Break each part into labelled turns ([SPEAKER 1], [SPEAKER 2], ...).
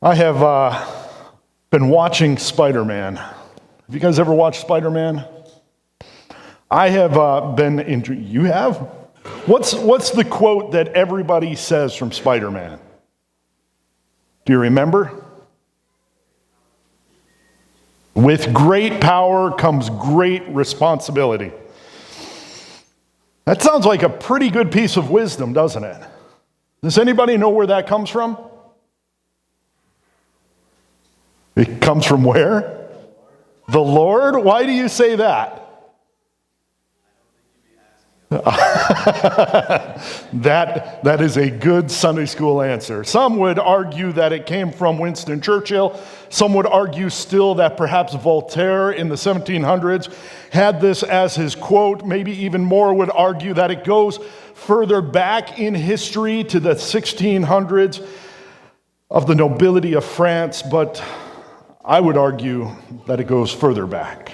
[SPEAKER 1] I have been watching Spider-Man. Have you guys ever watched Spider-Man? I have been intrigued. You have? What's the quote that everybody says from Spider-Man? Do you remember? With great power comes great responsibility. That sounds like a pretty good piece of wisdom, doesn't it? Does anybody know where that comes from? It comes from where? The Lord? Why do you say that? That is a good Sunday school answer. Some would argue that it came from Winston Churchill. Some would argue still that perhaps Voltaire in the 1700s had this as his quote. Maybe even more would argue that it goes further back in history to the 1600s of the nobility of France, but I would argue that it goes further back.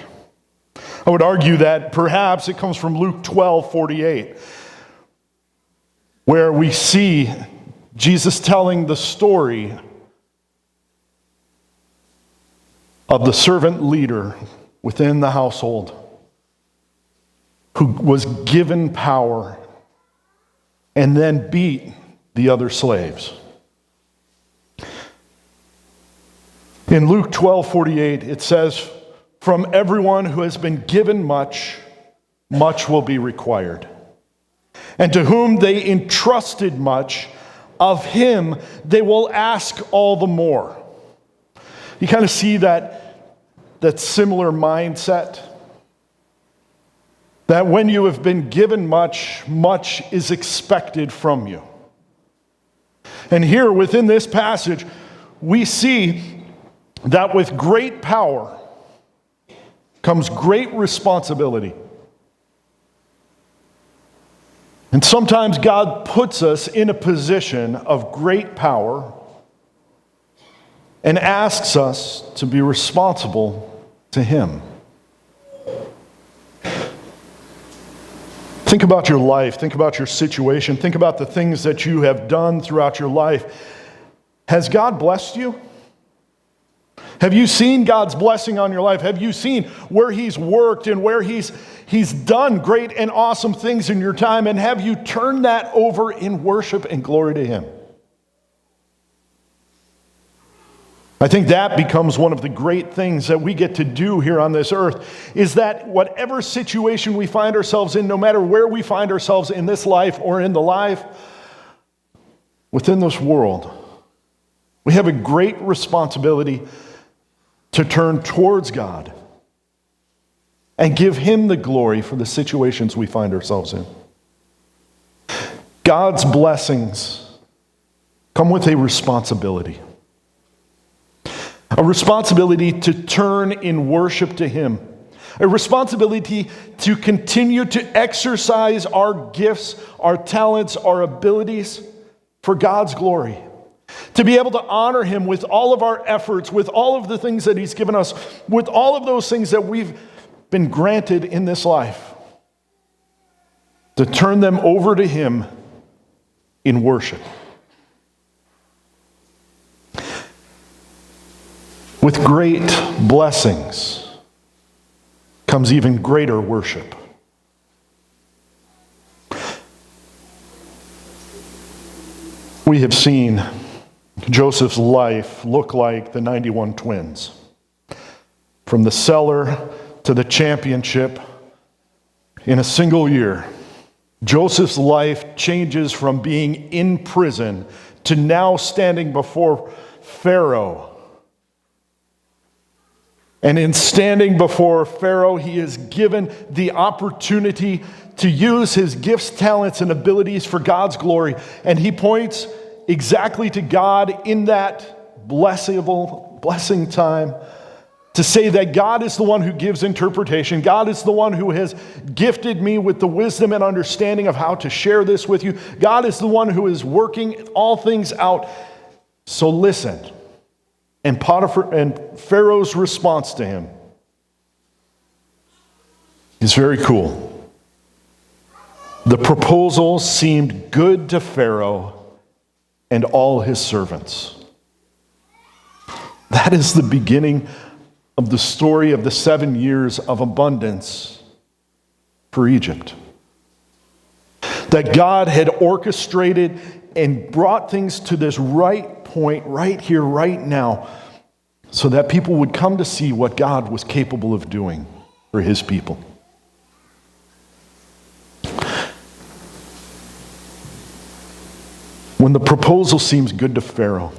[SPEAKER 1] I would argue that perhaps it comes from Luke 12:48, where we see Jesus telling the story of the servant leader within the household who was given power and then beat the other slaves. In Luke 12:48, it says, "From everyone who has been given much, much will be required. And to whom they entrusted much, of him they will ask all the more." You kind of see that similar mindset? That when you have been given much, much is expected from you. And here within this passage, we see that with great power comes great responsibility. And sometimes God puts us in a position of great power and asks us to be responsible to Him. Think about your life. Think about your situation. Think about the things that you have done throughout your life. Has God blessed you? Have you seen God's blessing on your life? Have you seen where He's worked and where He's done great and awesome things in your time? And have you turned that over in worship and glory to Him? I think that becomes one of the great things that we get to do here on this earth, is that whatever situation we find ourselves in, no matter where we find ourselves in this life or in the life within this world, we have a great responsibility to turn towards God and give Him the glory for the situations we find ourselves in. God's blessings come with a responsibility. A responsibility to turn in worship to Him. A responsibility to continue to exercise our gifts, our talents, our abilities for God's glory. To be able to honor Him with all of our efforts, with all of the things that He's given us, with all of those things that we've been granted in this life. To turn them over to Him in worship. With great blessings comes even greater worship. We have seen Joseph's life look like the 91 twins. From the cellar to the championship in a single year. Joseph's life changes from being in prison to now standing before Pharaoh. And in standing before Pharaoh, he is given the opportunity to use his gifts, talents, and abilities for God's glory. And he points exactly to God in that blessing time to say that God is the one who gives interpretation. God is the one who has gifted me with the wisdom and understanding of how to share this with you. God is the one who is working all things out. So listen. And Pharaoh's response to him is very cool. The proposal seemed good to Pharaoh and all his servants. That is the beginning of the story of the 7 years of abundance for Egypt. That God had orchestrated and brought things to this right point, right here, right now, so that people would come to see what God was capable of doing for his people. When the proposal seems good to Pharaoh,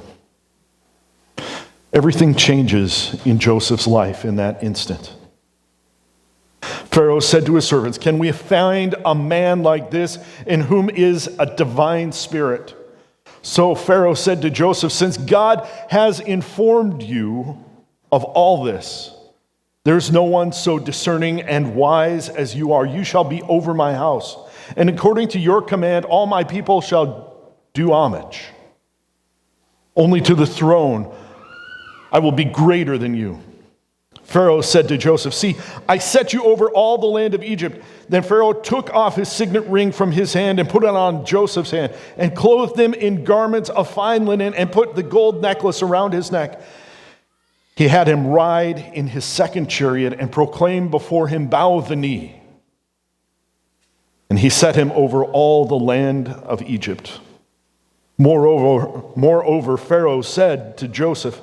[SPEAKER 1] everything changes in Joseph's life in that instant. Pharaoh said to his servants, "Can we find a man like this in whom is a divine spirit?" So Pharaoh said to Joseph, "Since God has informed you of all this, there's no one so discerning and wise as you are. You shall be over my house, and according to your command, all my people shall do homage. Only to the throne I will be greater than you." Pharaoh said to Joseph, "See, I set you over all the land of Egypt." Then Pharaoh took off his signet ring from his hand and put it on Joseph's hand and clothed him in garments of fine linen and put the gold necklace around his neck. He had him ride in his second chariot and proclaim before him, "Bow the knee." And he set him over all the land of Egypt. Moreover, Pharaoh said to Joseph,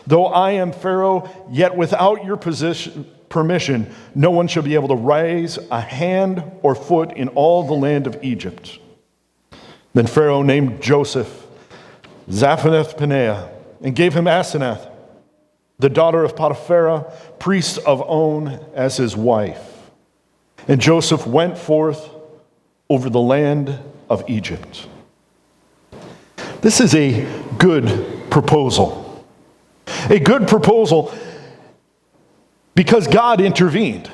[SPEAKER 1] "Though I am Pharaoh, yet without your permission, no one shall be able to raise a hand or foot in all the land of Egypt." Then Pharaoh named Joseph Zaphenath-Paneah and gave him Asenath, the daughter of Potiphar, priest of On, as his wife. And Joseph went forth over the land of Egypt. This is a good proposal. A good proposal because God intervened.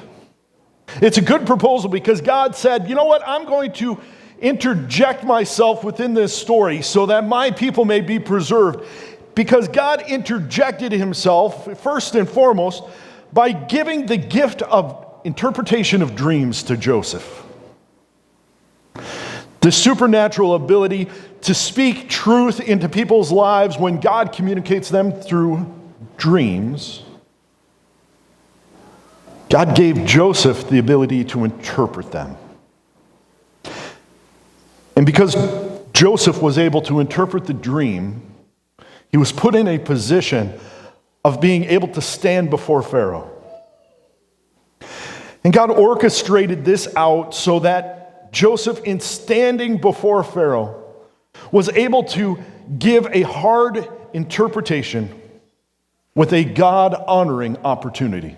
[SPEAKER 1] It's a good proposal because God said, "You know what? I'm going to interject myself within this story so that my people may be preserved." Because God interjected himself, first and foremost, by giving the gift of interpretation of dreams to Joseph. The supernatural ability to speak truth into people's lives when God communicates them through dreams. God gave Joseph the ability to interpret them. And because Joseph was able to interpret the dream, he was put in a position of being able to stand before Pharaoh. And God orchestrated this out so that Joseph, in standing before Pharaoh, was able to give a hard interpretation with a God-honoring opportunity.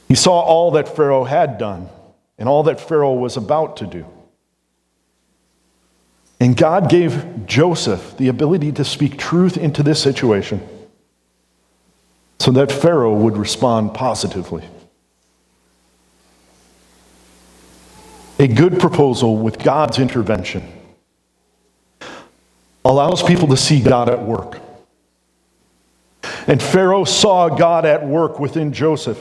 [SPEAKER 1] He saw all that Pharaoh had done and all that Pharaoh was about to do. And God gave Joseph the ability to speak truth into this situation so that Pharaoh would respond positively. A good proposal with God's intervention allows people to see God at work. And Pharaoh saw God at work within Joseph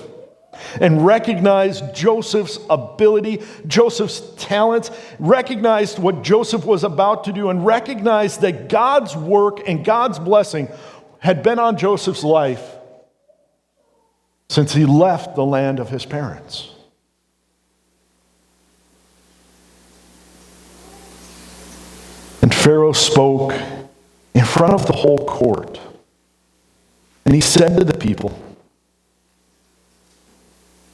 [SPEAKER 1] and recognized Joseph's ability, Joseph's talents, recognized what Joseph was about to do, and recognized that God's work and God's blessing had been on Joseph's life since he left the land of his parents. And Pharaoh spoke in front of the whole court. And he said to the people,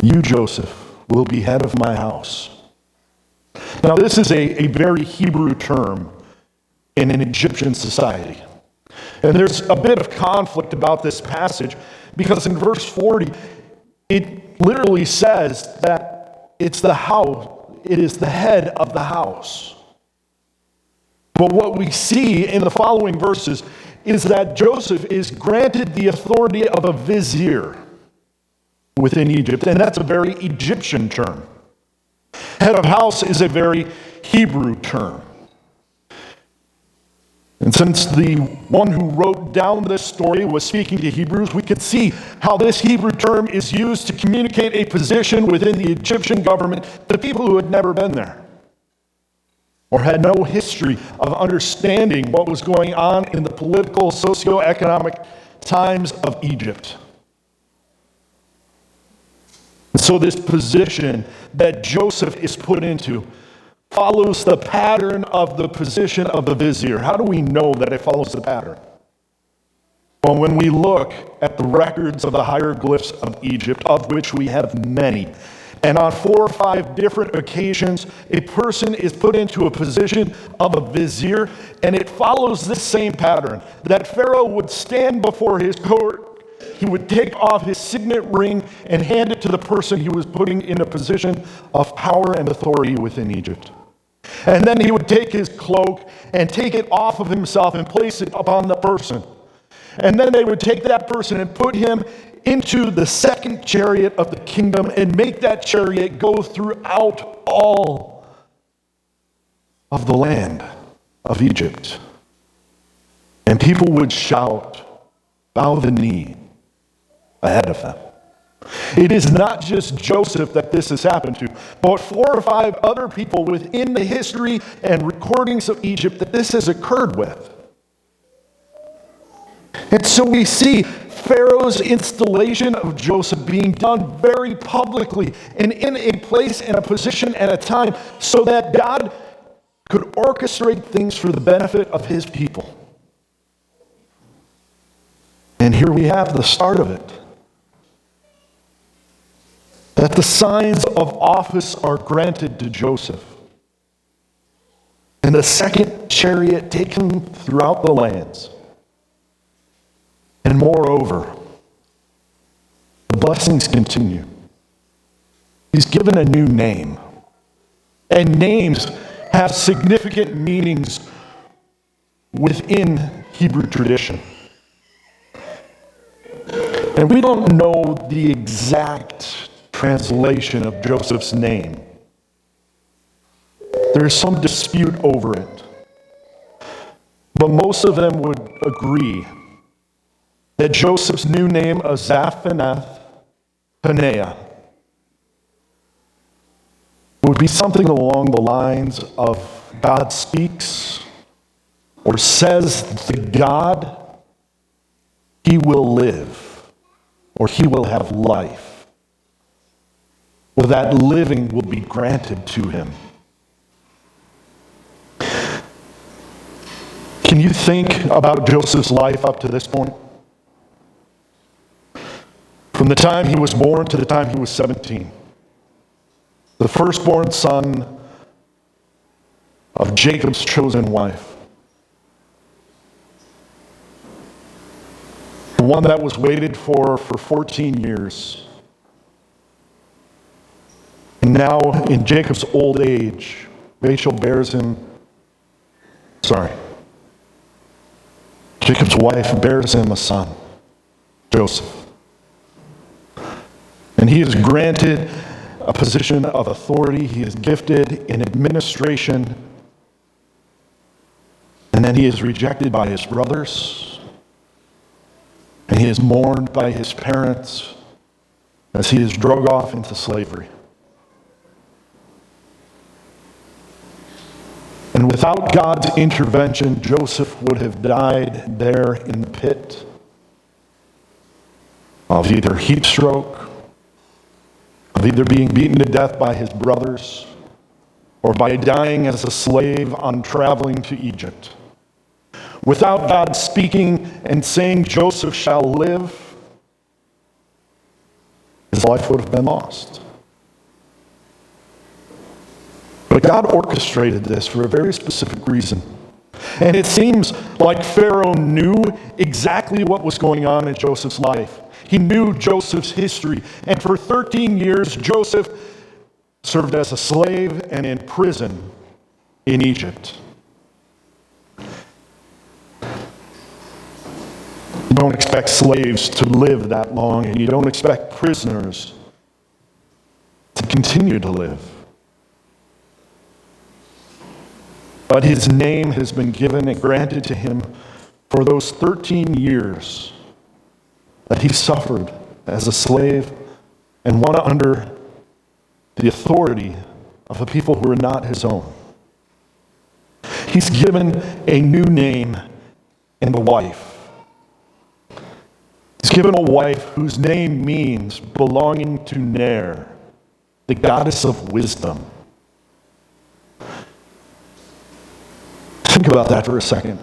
[SPEAKER 1] "You, Joseph, will be head of my house." Now, this is a very Hebrew term in an Egyptian society. And there's a bit of conflict about this passage because in verse 40, it literally says that it's the house, it is the head of the house. But what we see in the following verses is that Joseph is granted the authority of a vizier within Egypt, and that's a very Egyptian term. Head of house is a very Hebrew term. And since the one who wrote down this story was speaking to Hebrews, we could see how this Hebrew term is used to communicate a position within the Egyptian government to people who had never been there. or had no history of understanding what was going on in the political, socioeconomic times of Egypt. And so this position that Joseph is put into follows the pattern of the position of the vizier. How do we know that it follows the pattern? Well, when we look at the records of the hieroglyphs of Egypt, of which we have many, and on 4 or 5 different occasions, a person is put into a position of a vizier, and it follows this same pattern, that Pharaoh would stand before his court, he would take off his signet ring and hand it to the person he was putting in a position of power and authority within Egypt. And then he would take his cloak and take it off of himself and place it upon the person. And then they would take that person and put him into the second chariot of the kingdom and make that chariot go throughout all of the land of Egypt. And people would shout, bow the knee ahead of them. It is not just Joseph that this has happened to, but 4 or 5 other people within the history and recordings of Egypt that this has occurred with. And so we see Pharaoh's installation of Joseph being done very publicly and in a place and a position at a time so that God could orchestrate things for the benefit of his people. And here we have the start of it. That the signs of office are granted to Joseph. And the second chariot taken throughout the lands. And moreover, the blessings continue. He's given a new name. And names have significant meanings within Hebrew tradition. And we don't know the exact translation of Joseph's name. There is some dispute over it. But most of them would agree that Joseph's new name, Zaphenath Paneah, would be something along the lines of God speaks or says to God, he will live or he will have life, or that living will be granted to him. Can you think about Joseph's life up to this point? From the time he was born to the time he was 17. The firstborn son of Jacob's chosen wife. The one that was waited for 14 years. And now in Jacob's old age, Jacob's wife bears him a son, Joseph. And he is granted a position of authority. He is gifted in administration. And then he is rejected by his brothers. And he is mourned by his parents as he is dragged off into slavery. And without God's intervention, Joseph would have died there in the pit of either heat stroke, of either being beaten to death by his brothers, or by dying as a slave on traveling to Egypt. Without God speaking and saying, Joseph shall live, his life would have been lost. But God orchestrated this for a very specific reason. And it seems like Pharaoh knew exactly what was going on in Joseph's life. He knew Joseph's history. And for 13 years, Joseph served as a slave and in prison in Egypt. You don't expect slaves to live that long, and you don't expect prisoners to continue to live. But his name has been given and granted to him for those 13 years that he suffered as a slave and one under the authority of a people who were not his own. He's given a new name and a wife. He's given a wife whose name means belonging to Ner, the goddess of wisdom. Think about that for a second.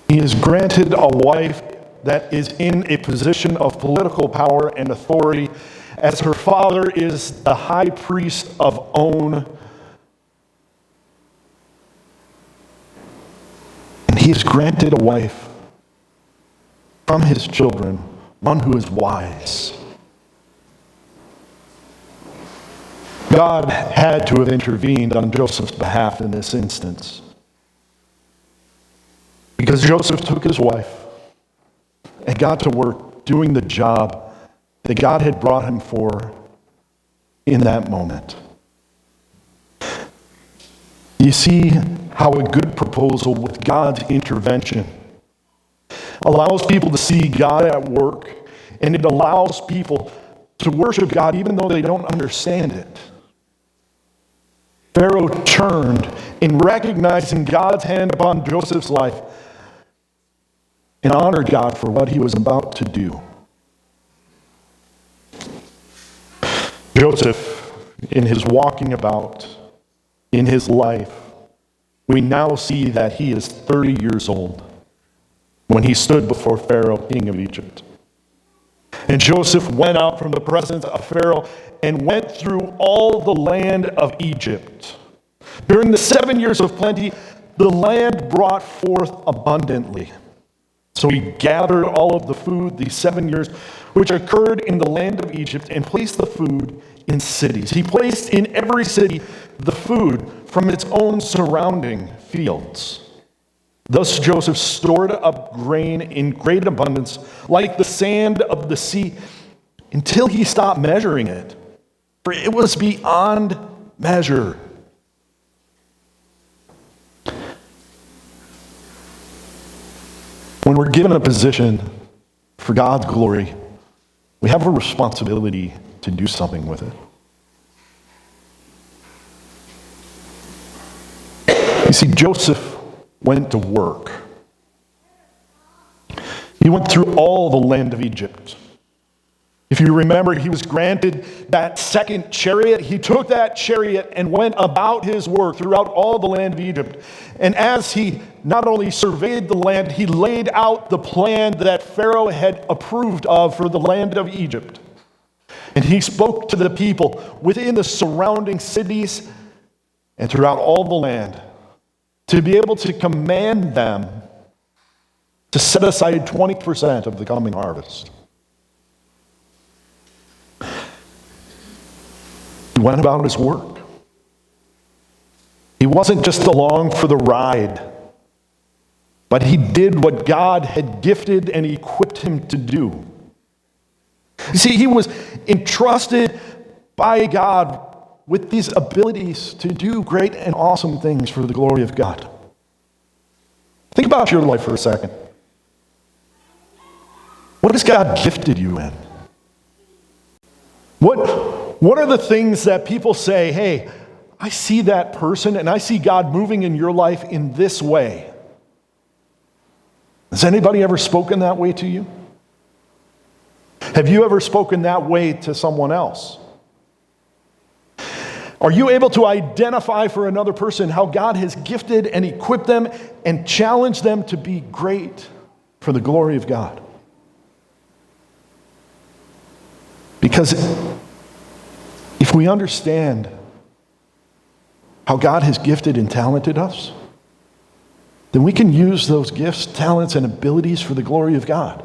[SPEAKER 1] He has granted a wife that is in a position of political power and authority, as her father is the high priest of On. And he has granted a wife from his children, one who is wise. God had to have intervened on Joseph's behalf in this instance, because Joseph took his wife and got to work doing the job that God had brought him for in that moment. You see how a good proposal with God's intervention allows people to see God at work, and it allows people to worship God even though they don't understand it. Pharaoh turned in recognizing God's hand upon Joseph's life and honored God for what he was about to do. Joseph, in his walking about, in his life, we now see that he is 30 years old when he stood before Pharaoh, king of Egypt. And Joseph went out from the presence of Pharaoh and went through all the land of Egypt. During the 7 years of plenty, the land brought forth abundantly. So he gathered all of the food, these 7 years, which occurred in the land of Egypt, and placed the food in cities. He placed in every city the food from its own surrounding fields. Thus Joseph stored up grain in great abundance, like the sand of the sea, until he stopped measuring it, for it was beyond measure. When we're given a position for God's glory, we have a responsibility to do something with it. You see, Joseph went to work. He went through all the land of Egypt. If you remember, he was granted that second chariot. He took that chariot and went about his work throughout all the land of Egypt. And as he not only surveyed the land, he laid out the plan that Pharaoh had approved of for the land of Egypt. And he spoke to the people within the surrounding cities and throughout all the land to be able to command them to set aside 20% of the coming harvest. He went about his work. He wasn't just along for the ride, but he did what God had gifted and equipped him to do. You see, he was entrusted by God with these abilities to do great and awesome things for the glory of God. Think about your life for a second. What has God gifted you in? What are the things that people say, hey, I see that person and I see God moving in your life in this way? Has anybody ever spoken that way to you? Have you ever spoken that way to someone else? Are you able to identify for another person how God has gifted and equipped them and challenged them to be great for the glory of God? Because if we understand how God has gifted and talented us, then we can use those gifts, talents, and abilities for the glory of God.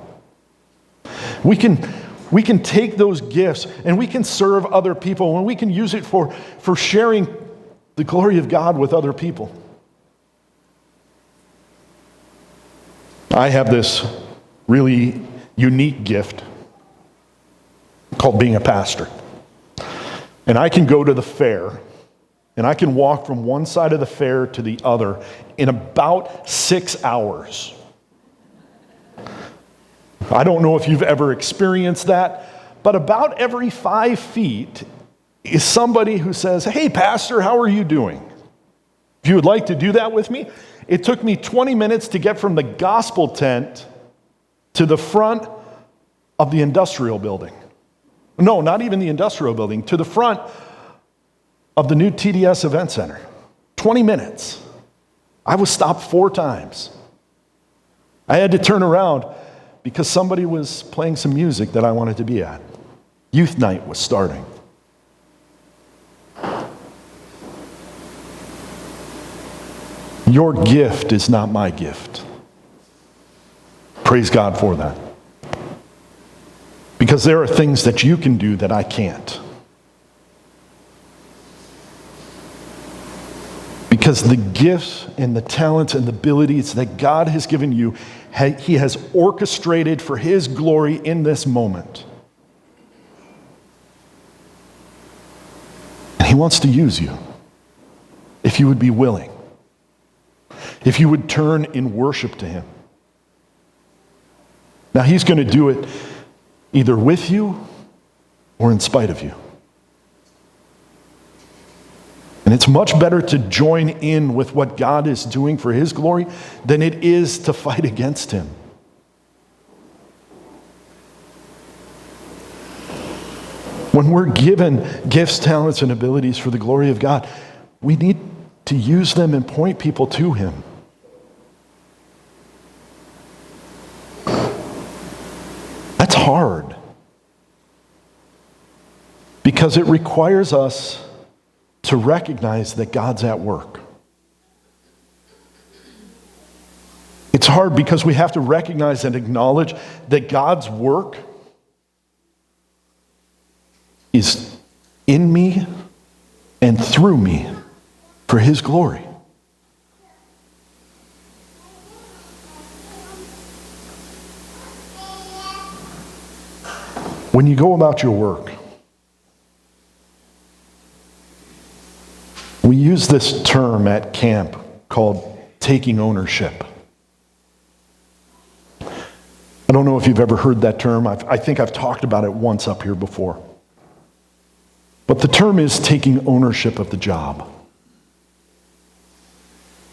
[SPEAKER 1] We can take those gifts and we can serve other people, and we can use it for sharing the glory of God with other people. I have this really unique gift called being a pastor. And I can go to the fair, and I can walk from one side of the fair to the other in about 6 hours. I don't know if you've ever experienced that, but about every 5 feet is somebody who says, hey, pastor, how are you doing? If you would like to do that with me, it took me 20 minutes to get from the gospel tent to the front of the industrial building. No, not even the industrial building, to the front of the new TDS Event Center. 20 minutes. I was stopped 4 times. I had to turn around because somebody was playing some music that I wanted to be at. Youth night was starting. Your gift is not my gift. Praise God for that. Because there are things that you can do that I can't. Because the gifts and the talents and the abilities that God has given you, He has orchestrated for His glory in this moment. And He wants to use you if you would be willing. If you would turn in worship to Him. Now He's going to do it either with you or in spite of you. And it's much better to join in with what God is doing for His glory than it is to fight against Him. When we're given gifts, talents, and abilities for the glory of God, we need to use them and point people to Him. That's hard because it requires us to recognize that God's at work. It's hard because we have to recognize and acknowledge that God's work is in me and through me for His glory. When you go about your work, we use this term at camp called taking ownership. I don't know if you've ever heard that term. I think I've talked about it once up here before. But the term is taking ownership of the job.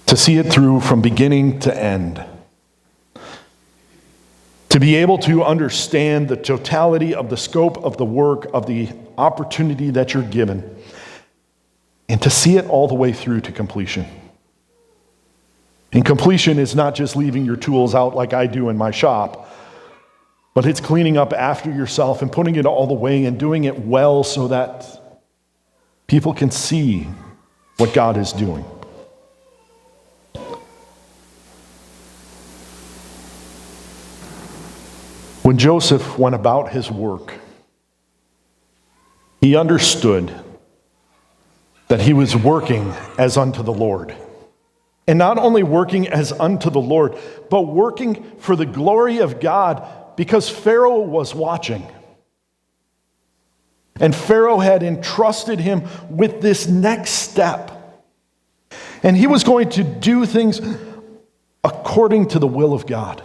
[SPEAKER 1] To see it through from beginning to end. To be able to understand the totality of the scope of the work, of the opportunity that you're given, and to see it all the way through to completion. And completion is not just leaving your tools out like I do in my shop, but it's cleaning up after yourself and putting it all away and doing it well so that people can see what God is doing. When Joseph went about his work, he understood that he was working as unto the Lord. And not only working as unto the Lord, but working for the glory of God because Pharaoh was watching. And Pharaoh had entrusted him with this next step. And he was going to do things according to the will of God.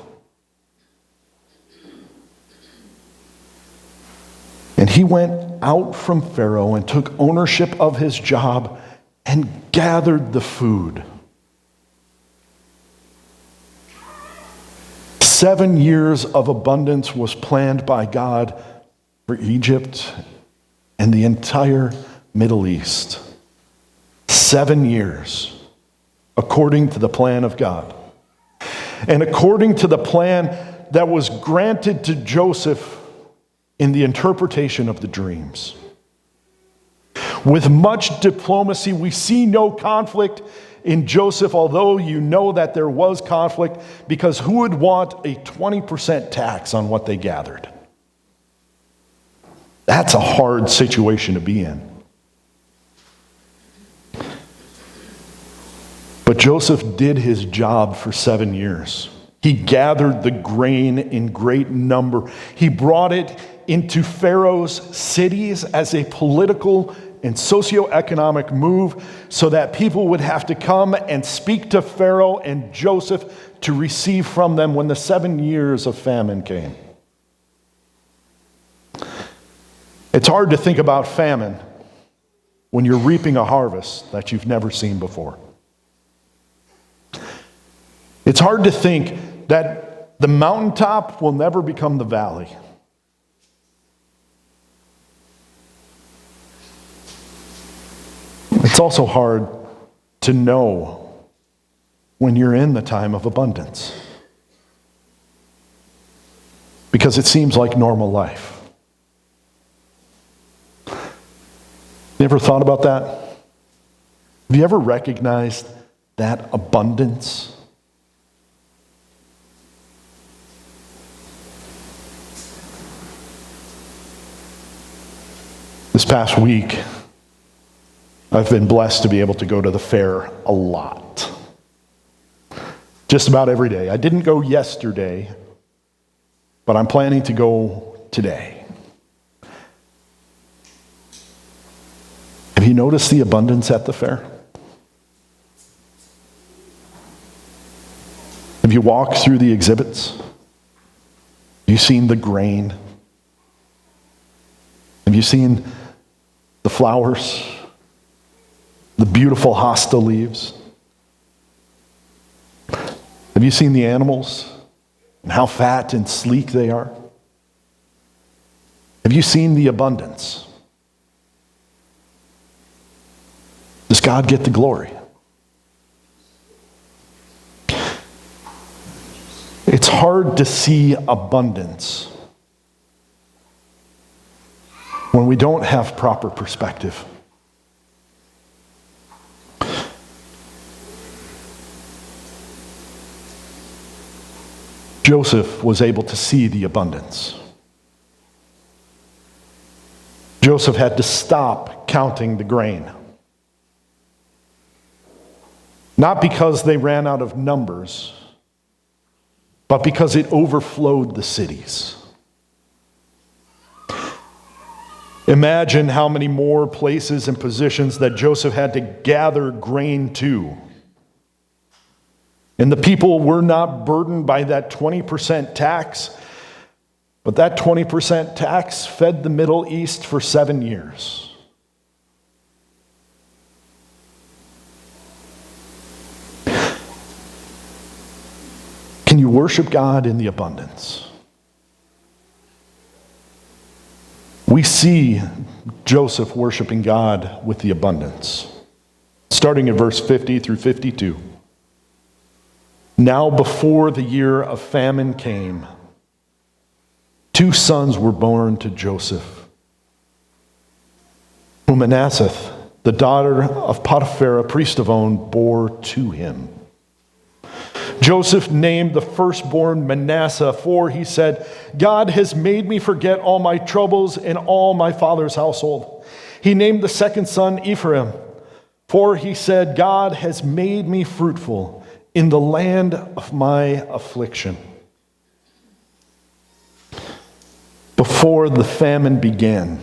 [SPEAKER 1] And he went out from Pharaoh and took ownership of his job and gathered the food. 7 years of abundance was planned by God for Egypt and the entire Middle East. 7 years, according to the plan of God. And according to the plan that was granted to Joseph in the interpretation of the dreams. With much diplomacy, we see no conflict in Joseph, although you know that there was conflict, because who would want a 20% tax on what they gathered? That's a hard situation to be in. But Joseph did his job for 7 years. He gathered the grain in great number. He brought it into Pharaoh's cities as a political and socioeconomic move so that people would have to come and speak to Pharaoh and Joseph to receive from them when the 7 years of famine came. It's hard to think about famine when you're reaping a harvest that you've never seen before. It's hard to think that the mountaintop will never become the valley. It's also hard to know when you're in the time of abundance, because it seems like normal life. You ever thought about that? Have you ever recognized that abundance? This past week, I've been blessed to be able to go to the fair a lot. Just about every day. I didn't go yesterday, but I'm planning to go today. Have you noticed the abundance at the fair? Have you walked through the exhibits? Have you seen the grain? Have you seen the flowers? The beautiful hosta leaves? Have you seen the animals and how fat and sleek they are? Have you seen the abundance? Does God get the glory? It's hard to see abundance when we don't have proper perspective. Joseph was able to see the abundance. Joseph had to stop counting the grain. Not because they ran out of numbers, but because it overflowed the cities. Imagine how many more places and positions that Joseph had to gather grain to. And the people were not burdened by that 20% tax, but that 20% tax fed the Middle East for 7 years. Can you worship God in the abundance? We see Joseph worshiping God with the abundance. Starting in verse 50 through 52. Now before the year of famine came, 2 sons were born to Joseph, whom Manasseh, the daughter of Potiphar, a priest of On, bore to him. Joseph named the firstborn Manasseh, for he said, God has made me forget all my troubles in all my father's household. He named the second son Ephraim, for he said, God has made me fruitful in the land of my affliction. Before the famine began,